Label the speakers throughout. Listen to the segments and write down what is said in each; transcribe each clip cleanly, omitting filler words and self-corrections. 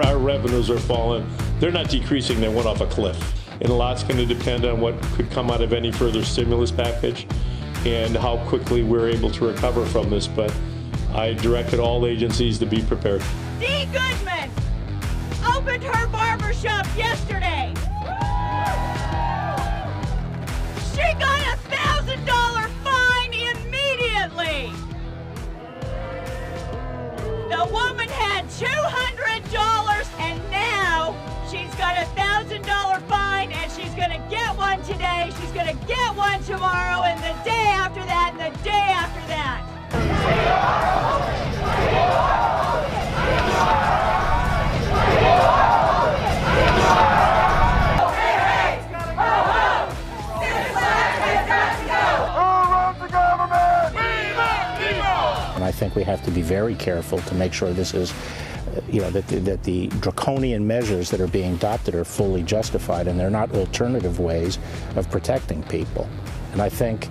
Speaker 1: Our revenues are falling. They're not decreasing, they went off a cliff. And a lot's going to depend on what could come out of any further stimulus package and how quickly we're able to recover from this. But I directed all agencies to be prepared.
Speaker 2: Dee Goodman opened her barbershop yesterday. She got a $1,000 fine immediately. The woman had $200 and now she's got a $1,000 fine and she's going to get one today, she's going to get one tomorrow and the day after that and the day after that.
Speaker 3: And I think we have to be very careful to make sure this is, that the draconian measures that are being adopted are fully justified and they're not alternative ways of protecting people. And I think,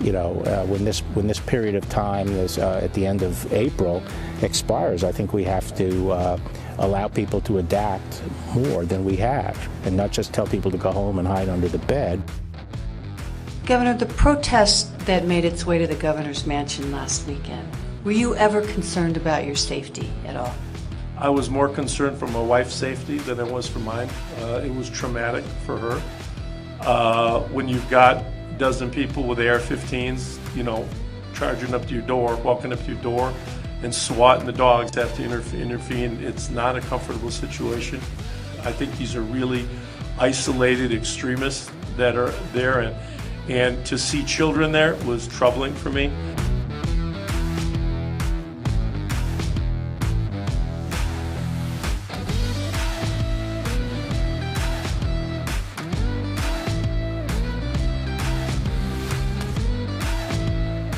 Speaker 3: when this period of time at the end of April expires, I think we have to allow people to adapt more than we have and not just tell people to go home and hide under the bed.
Speaker 4: Governor, the protest that made its way to the governor's mansion last weekend, were you ever concerned about your safety at all?
Speaker 1: I was more concerned for my wife's safety than I was for mine. It was traumatic for her. When you've got a dozen people with AR-15s, charging up to your door, walking up to your door, and SWAT and the dogs have to intervene, it's not a comfortable situation. I think these are really isolated extremists that are there, and to see children there was troubling for me.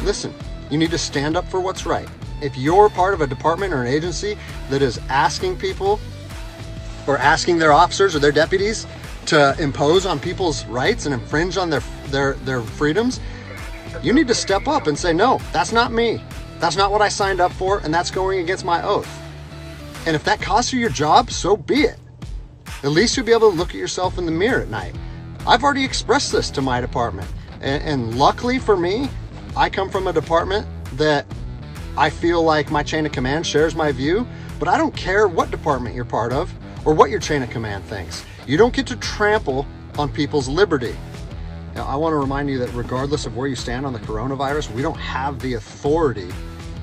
Speaker 5: Listen, you need to stand up for what's right. If you're part of a department or an agency that is asking people or asking their officers or their deputies to impose on people's rights and infringe on their freedoms, you need to step up and say, no, that's not me. That's not what I signed up for, and that's going against my oath. And if that costs you your job, so be it. At least you'll be able to look at yourself in the mirror at night. I've already expressed this to my department, and luckily for me, I come from a department that I feel like my chain of command shares my view, but I don't care what department you're part of or what your chain of command thinks. You don't get to trample on people's liberty. Now, I want to remind you that regardless of where you stand on the coronavirus, we don't have the authority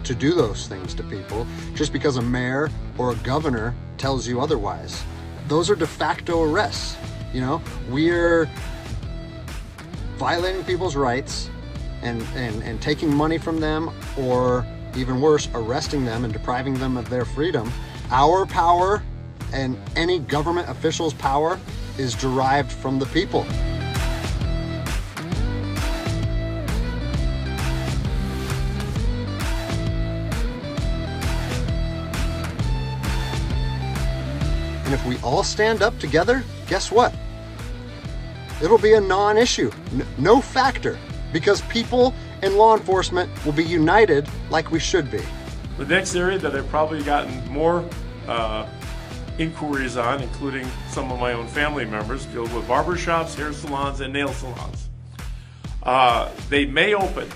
Speaker 5: to do those things to people just because a mayor or a governor tells you otherwise. Those are de facto arrests. We're violating people's rights and taking money from them, or even worse, arresting them and depriving them of their freedom. Our power and any government official's power is derived from the people. And if we all stand up together, guess what? It'll be a non-issue, no factor, because people and law enforcement will be united like we should be.
Speaker 1: The next area that I've probably gotten more inquiries on, including some of my own family members, deal with barbershops, hair salons, and nail salons. They may open,